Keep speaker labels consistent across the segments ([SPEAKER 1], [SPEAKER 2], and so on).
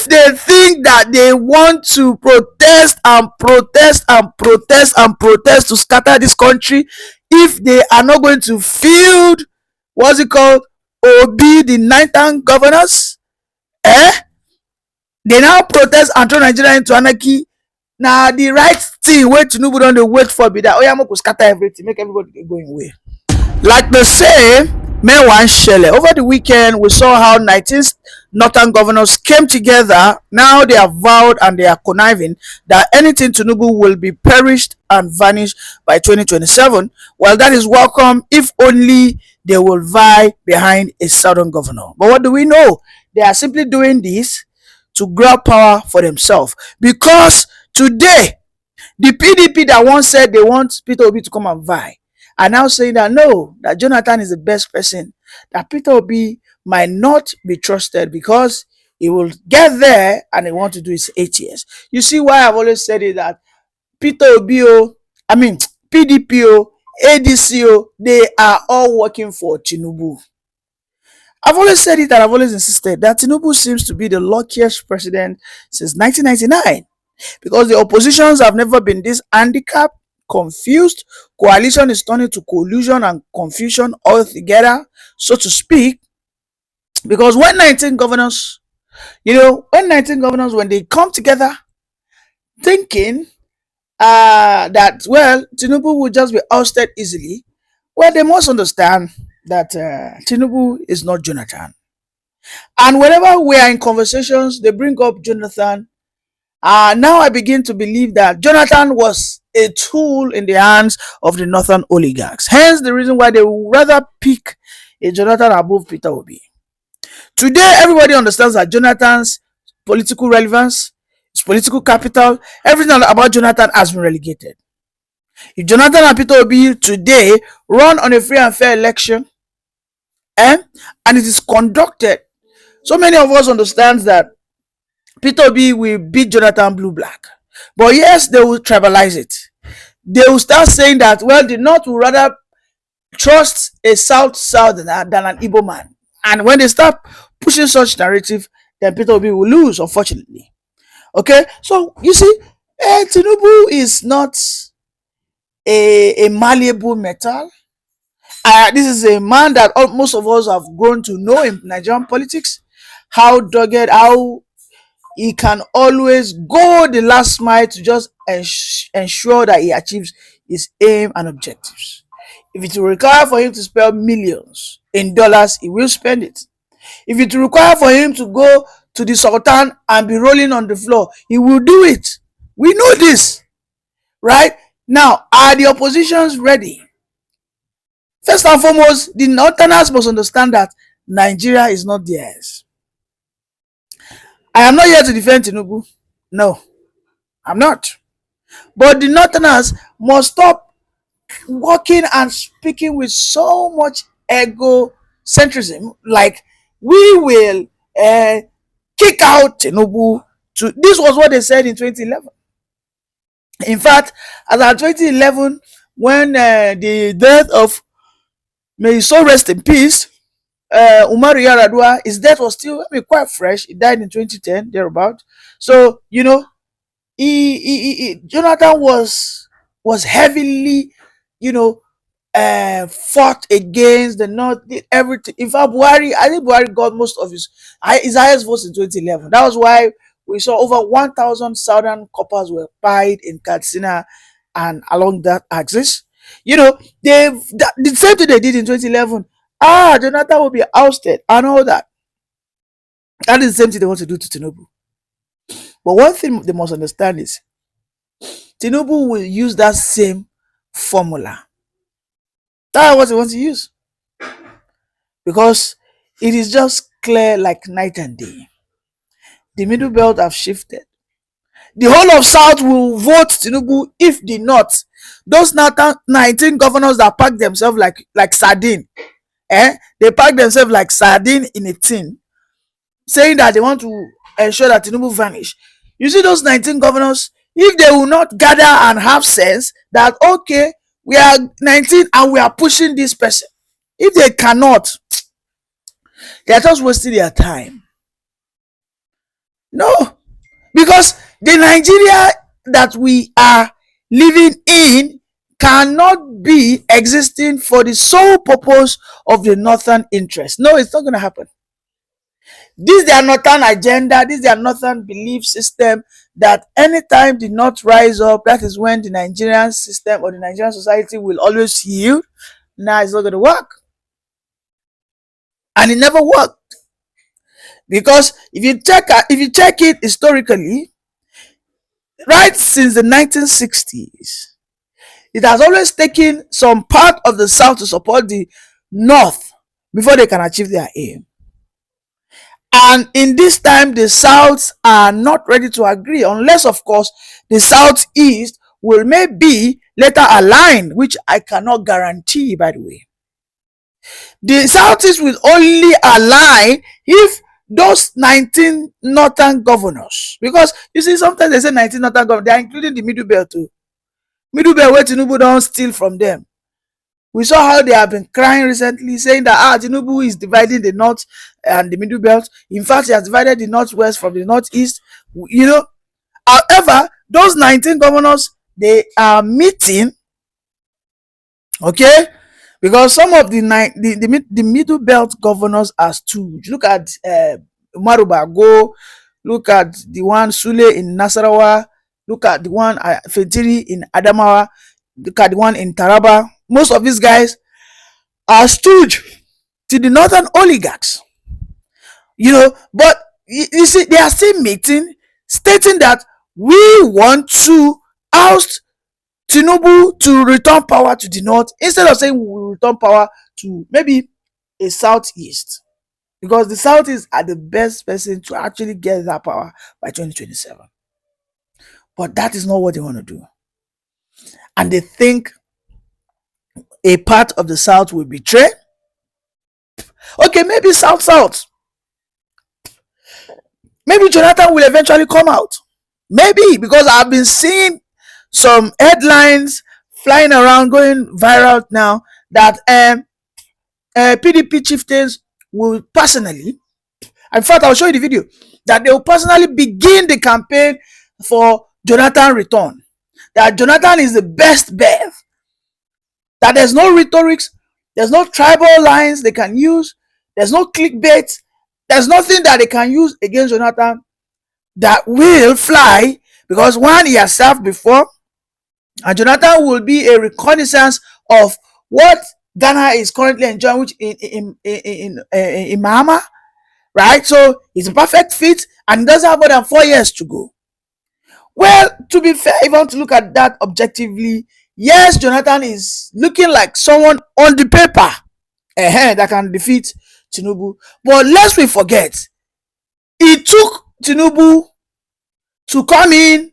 [SPEAKER 1] if they think that they want to protest and protest and protest and protest to scatter this country, if they are not going to field what's it called, Obi, the ninth governors, they now protest and throw Nigeria into anarchy. Now the right thing wey Tinubu don dey wait for be that oya make we scatter everything, make everybody go away. Like they say, meanwhile, Shelley, over the weekend, we saw how 19 northern governors came together. Now they are vowed and they are conniving that anything Tinubu will be perished and vanished by 2027. Well, that is welcome if only they will vie behind a southern governor. But what do we know? They are simply doing this to grab power for themselves. Because today, the PDP that once said they want Peter Obi to come and vie are now saying that no, that Jonathan is the best person, that Peter Obi might not be trusted because he will get there and he want to do his 8 years. You see why I've always said it, that Peter Obi, PDP, ADC, they are all working for Tinubu. I've always said it and I've always insisted that Tinubu seems to be the luckiest president since 1999 because the oppositions have never been this handicapped, confused. Coalition is turning to collusion and confusion altogether, so to speak. Because when 19 governors, when they come together thinking that, well, Tinubu will just be ousted easily, well, they must understand that Tinubu is not Jonathan. And whenever we are in conversations, they bring up Jonathan. Now I begin to believe that Jonathan was a tool in the hands of the northern oligarchs. Hence the reason why they would rather pick a Jonathan above Peter Obi. Today, everybody understands that Jonathan's political relevance, his political capital, everything about Jonathan has been relegated. If Jonathan and Peter Obi today run on a free and fair election, and it is conducted, so many of us understand that Peter Obi will beat Jonathan blue-black. But yes, they will tribalize it. They will start saying that, well, the North will rather trust a Southerner than an Igbo man. And when they start pushing such narrative, then Peter Obi will lose, unfortunately. Okay? So, you see, Tinubu is not a malleable metal. This is a man that most of us have grown to know in Nigerian politics. How dogged, how he can always go the last mile to just ensure that he achieves his aim and objectives. If it will require for him to spend millions in dollars, he will spend it. If it will require for him to go to the Sultan and be rolling on the floor, he will do it. We know this, right? Now, are the oppositions ready? First and foremost, the Northerners must understand that Nigeria is not theirs. I am not here to defend Tinubu. No, I'm not. But the Northerners must stop walking and speaking with so much egocentrism. Like, we will kick out Tinubu. This was what they said in 2011. In fact, as of 2011, when the death of, may his soul rest in peace, Umaru Yar'Adua, his death was still quite fresh. He died in 2010, thereabout. So, Jonathan was heavily, fought against the North, did everything. In fact, I think Buhari got most of his highest votes in 2011. That was why we saw over 1,000 Southern coppers were pied in Katsina and along that axis. The same thing they did in 2011. Jonathan will be ousted and all that. That is the same thing they want to do to Tinubu. But one thing they must understand is Tinubu will use that same formula. That's what he wants to use. Because it is just clear like night and day. The middle belt have shifted. The whole of South will vote Tinubu if the North. Those 19 governors that pack themselves like sardine. They pack themselves like sardine in a tin, saying that they want to ensure that Tinubu vanish. You see those 19 governors, if they will not gather and have sense that, okay, we are 19 and we are pushing this person. If they cannot, they are just wasting their time. No, because the Nigeria that we are living in cannot be existing for the sole purpose of the northern interest. No, it's not going to happen. This is their northern agenda, this is their northern belief system, that anytime the north rise up, that is when the Nigerian system or the Nigerian society will always yield. Now it's not going to work. And it never worked. Because if you check it historically, right since the 1960s, it has always taken some part of the South to support the North before they can achieve their aim. And in this time, the Souths are not ready to agree, unless, of course, the Southeast will maybe later align, which I cannot guarantee, by the way. The Southeast will only align if those 19 northern governors, because you see, sometimes they say 19 northern governors, they are including the Middle Belt too. Middle Belt, where Tinubu don't steal from them. We saw how they have been crying recently, saying that Tinubu is dividing the North and the Middle Belt. In fact, he has divided the Northwest from the Northeast. You know, however, those 19 governors, they are meeting, okay, because some of the Middle Belt governors are stooge. Look at Marubago, look at the one Sule in Nasarawa, look at the one Fetiri in Adamawa, look at the one in Taraba. Most of these guys are stooge to the northern oligarchs, you know. But you see, they are still meeting, stating that we want to oust Tinubu to return power to the north, instead of saying we will return power to maybe a southeast, because the southeast are the best person to actually get that power by 2027. But that is not what they want to do, and they think a part of the south will betray. Okay, maybe south, maybe Jonathan will eventually come out, maybe, because I've been seeing some headlines flying around, going viral now, that PDP chieftains will personally, in fact, I'll show you the video, that they will personally begin the campaign for Jonathan return. That Jonathan is the best bet. That there's no rhetorics, there's no tribal lines they can use, there's no clickbait, there's nothing that they can use against Jonathan that will fly, because one, he has served before, and Jonathan will be a reconnaissance of what Ghana is currently enjoying, which in Mahama, right? So it's a perfect fit, and doesn't have more than 4 years to go. Well, to be fair, if you want to look at that objectively, yes, Jonathan is looking like someone on the paper that can defeat Tinubu. But lest we forget, it took Tinubu to come in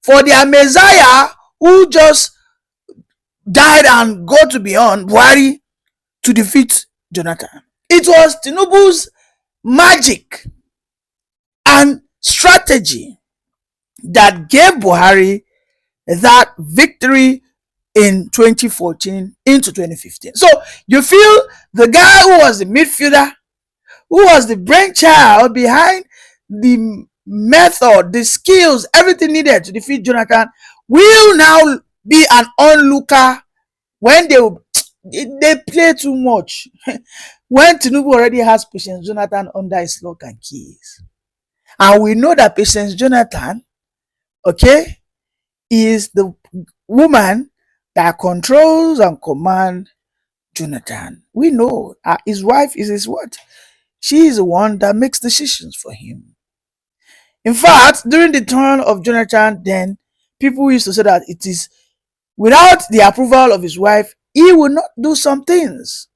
[SPEAKER 1] for their Messiah, who just died and go to beyond, Buhari, to defeat Jonathan. It was Tinubu's magic and strategy that gave Buhari that victory in 2014 into 2015. So you feel the guy who was the midfielder, who was the brainchild behind the method, the skills, everything needed to defeat Jonathan, will now be an onlooker when they play too much. When Tinubu already has Patience Jonathan under his lock and keys. And we know that Patience Jonathan, okay, is the woman that controls and commands Jonathan. We know his wife is his what? She is the one that makes decisions for him. In fact, during the turn of Jonathan, then people used to say that it is without the approval of his wife, he will not do some things.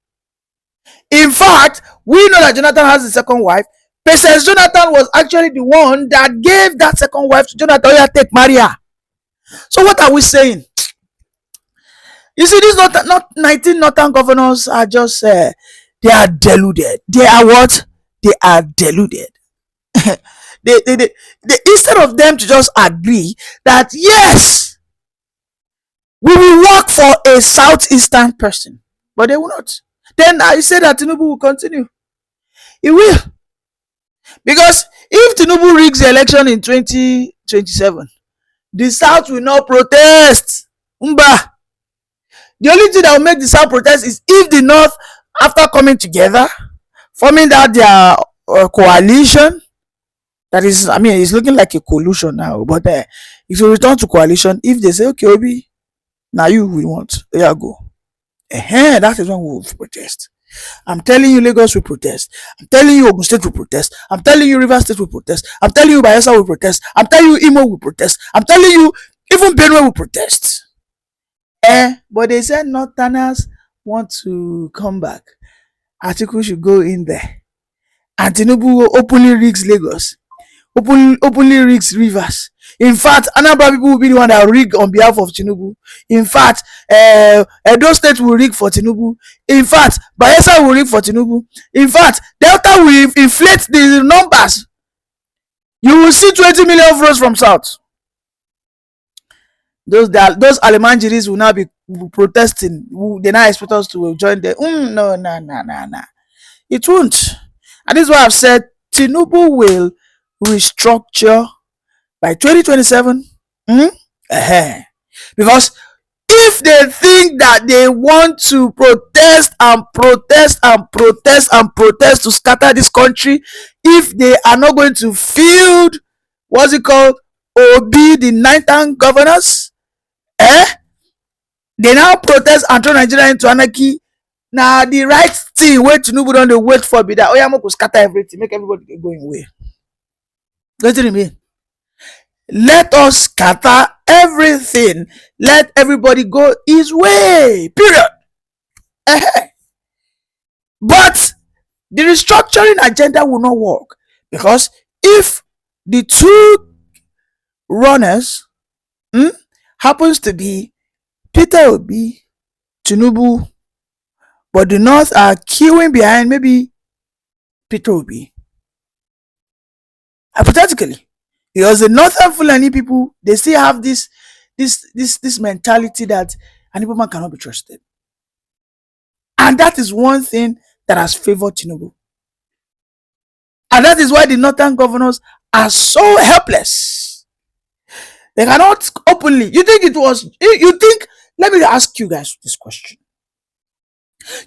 [SPEAKER 1] In fact, we know that Jonathan has a second wife. Patience Jonathan was actually the one that gave that second wife to Jonathan. Yeah, take Maria. So what are we saying? You see, these not 19 northern governors are just they are deluded. They are what? They are deluded. they instead of them to just agree that yes, we will work for a southeastern person, but they will not. Then I say that Tinubu will continue. He will, because If Tinubu rigs the election in 2027, the South will not protest. Mba. The only thing that will make the South protest is if the North, after coming together, forming that their coalition, that is, I mean, it's looking like a collusion now, but it will return to coalition if they say, okay, Obi, now you we want, there you go. That is when we will protest. I'm telling you, Lagos will protest. I'm telling you, Ogun State will protest. I'm telling you, Rivers State will protest. I'm telling you, Bayelsa will protest. I'm telling you, Imo will protest. I'm telling you, even Benue will protest. But they said Northerners want to come back. Atiku should go in there. And Tinubu openly rigs Lagos. Openly rigs Rivers. In fact, Anambra people will be the one that rig on behalf of Tinubu. In fact, Edo State will rig for Tinubu. In fact, Bayelsa will rig for Tinubu. In fact, Delta will inflate the numbers. You will see 20 million votes from South. Those Alemanjiris will now be protesting. They now expect us to join them. No. It won't. And this is why I've said Tinubu will restructure by 2027. Because if they think that they want to protest to scatter this country, if they are not going to field what's it called, Obi, the 19 governors, they now protest and turn Nigeria into anarchy. Now the right thing wey Tinubu don dey wait for be that oya make we scatter everything, make everybody going away. Wetin e mean? Let us scatter everything, let everybody go his way, period. But the restructuring agenda will not work, because if the two runners happens to be Peter Obi, Tinubu, but the North are queuing behind maybe Peter Obi, hypothetically, because the Northern Fulani people, they still have this mentality that an Igbo man cannot be trusted, and that is one thing that has favored Tinubu, and that is why the Northern governors are so helpless. They cannot openly. You think it was? You think? Let me ask you guys this question.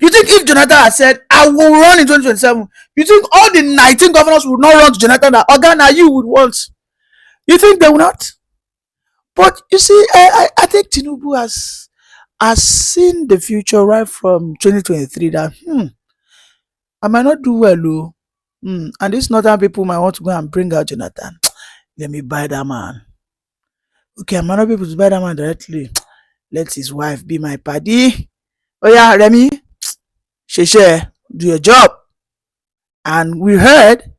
[SPEAKER 1] You think if Jonathan had said, I will run in 2027, you think all the 19 governors would not run to Jonathan that Organa you would want? You think they will not? But you see, I think Tinubu has seen the future right from 2023 that I might not do well, and these Northern people might want to go and bring out Jonathan. Let me buy that man. Okay, I might not be able to buy that man directly. Let his wife be my paddy. Oh yeah, Remy, Sheshe, do your job. And we heard,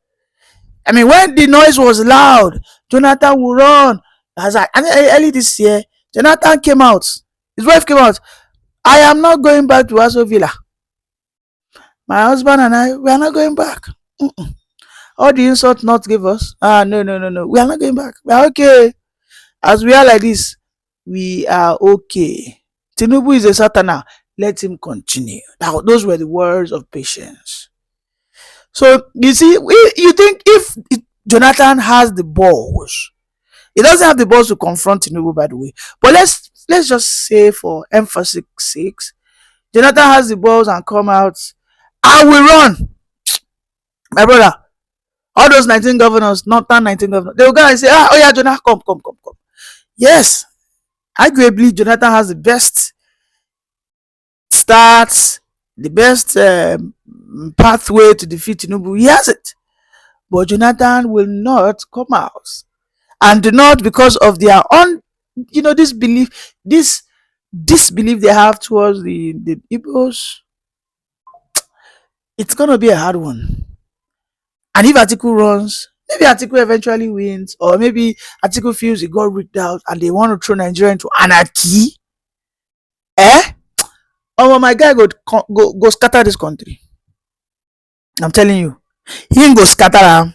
[SPEAKER 1] I mean, when the noise was loud, Jonathan will run. I was like, and early this year, Jonathan came out. His wife came out. I am not going back to Aso Villa. My husband and I, we are not going back. All the insult not give us. No. We are not going back. We are okay. As we are like this, we are okay. Tinubu is a Satana. Let him continue. Now, those were the words of patience. So, you see, you think if Jonathan has the balls, he doesn't have the balls to confront Tinubu, by the way. But let's just say, for emphasis sake, Jonathan has the balls and come out. I will run. My brother, all those 19 governors, not 19 governors, they will go and say, oh yeah, Jonathan, come. Yes, arguably, Jonathan has the best starts, the best pathway to defeat Tinubu. He has it. But Jonathan will not come out. And not because of their own, this belief, this disbelief they have towards the Igbos. It's going to be a hard one. And if Atiku runs, maybe Atiku eventually wins, or maybe Atiku feels he got rigged out and they want to throw Nigeria into anarchy. Oh, my guy go scatter this country. I'm telling you, he ain't go scatter them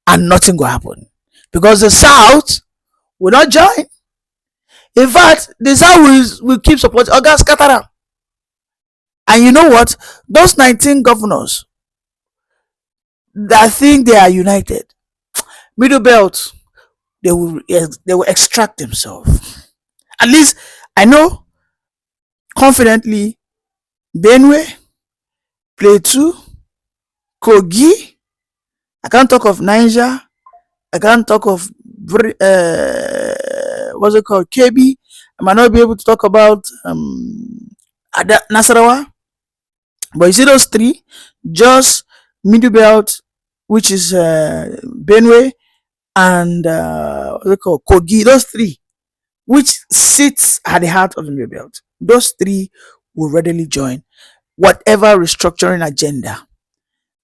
[SPEAKER 1] and nothing will happen, because the South will not join. In fact, the South will keep supporting Oga scatter them. And you know what? Those 19 governors that think they are united, Middle belt, they will extract themselves. At least I know confidently Benue, Plateau, Kogi. I can't talk of Niger. I can't talk of what's it called, KB. I might not be able to talk about Nasarawa. But you see those three, just Middle Belt, which is Benue, and what's it called, Kogi. Those three, which sits at the heart of the Middle Belt. Those three will readily join whatever restructuring agenda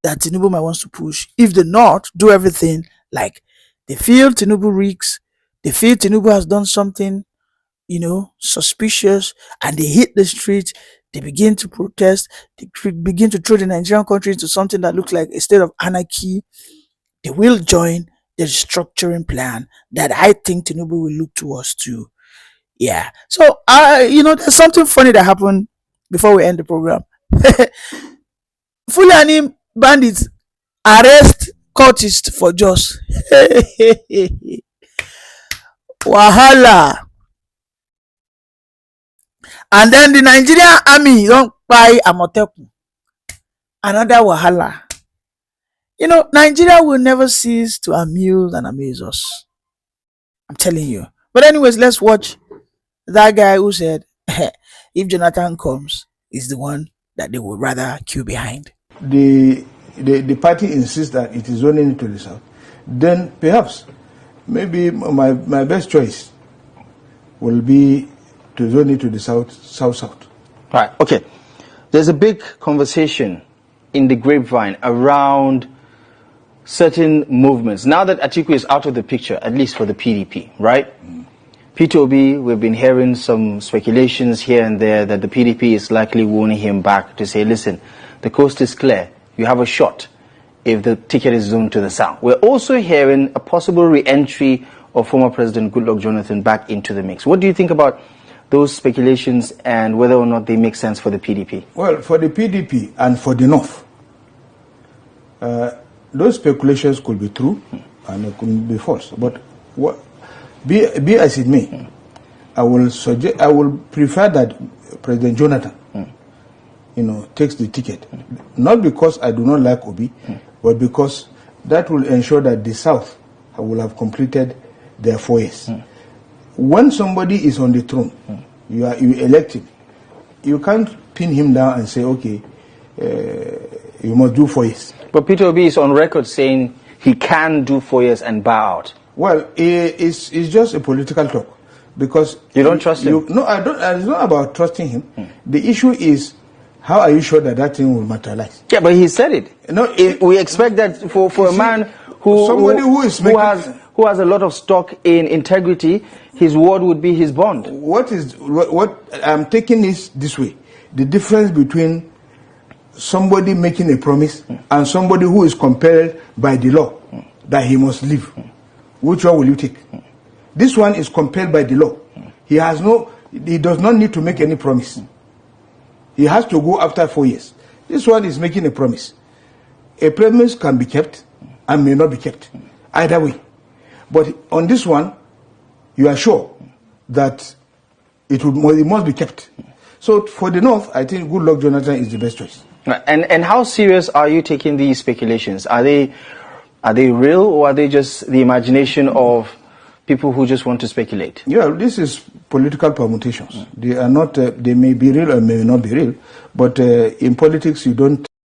[SPEAKER 1] that Tinubu might wants to push. If the North do everything like they feel Tinubu reeks, they feel Tinubu has done something, suspicious, and they hit the street, they begin to protest, they begin to throw the Nigerian country into something that looks like a state of anarchy, they will join the restructuring plan that I think Tinubu will look towards too. Yeah. So, there's something funny that happened before we end the program. Fulani bandits arrest cultists for Jos. Wahala. And then the Nigerian army don't buy Amotekun. Another wahala. Nigeria will never cease to amuse and amaze us. I'm telling you. But anyways, let's watch that guy who said, if Jonathan comes, is the one that they would rather queue behind.
[SPEAKER 2] The party insists that it is only to the south. Then perhaps, maybe my best choice will be to zone it to the south.
[SPEAKER 3] Right, okay. There's a big conversation in the grapevine around certain movements. Now that Atiku is out of the picture, at least for the PDP, right? P2B, we've been hearing some speculations here and there that the PDP is likely warning him back to say, listen, the coast is clear. You have a shot if the ticket is zoned to the south. We're also hearing a possible re-entry of former President Goodluck Jonathan back into the mix. What do you think about those speculations and whether or not they make sense for the PDP?
[SPEAKER 2] Well, for the PDP and for the North, those speculations could be true and it could be false. But be as it may, I will prefer that President Jonathan, takes the ticket. Not because I do not like Obi, but because that will ensure that the South will have completed their 4 years. When somebody is on the throne, you elect him. You can't pin him down and say, okay, you must do 4 years.
[SPEAKER 3] But Peter Obi is on record saying he can do 4 years and bow out.
[SPEAKER 2] Well, it's just a political talk. Because
[SPEAKER 3] you don't trust him?
[SPEAKER 2] No, I don't. It's not about trusting him. The issue is, how are you sure that thing will materialize?
[SPEAKER 3] Yeah, but he said it. No, we expect that for a man who has a lot of stock in integrity, his word would be his bond.
[SPEAKER 2] What I'm taking is this way: the difference between somebody making a promise and somebody who is compelled by the law that he must live. Which one will you take? This one is compelled by the law. He does not need to make any promise. He has to go after 4 years. This one is making a promise. A promise can be kept and may not be kept. Either way. But on this one, you are sure that it must be kept. So for the North, I think Goodluck Jonathan is the best choice.
[SPEAKER 3] And how serious are you taking these speculations? Are they real, or are they just the imagination of people who just want to speculate?
[SPEAKER 2] Yeah, this is political permutations. They are not. They may be real or may not be real. But in politics, you don't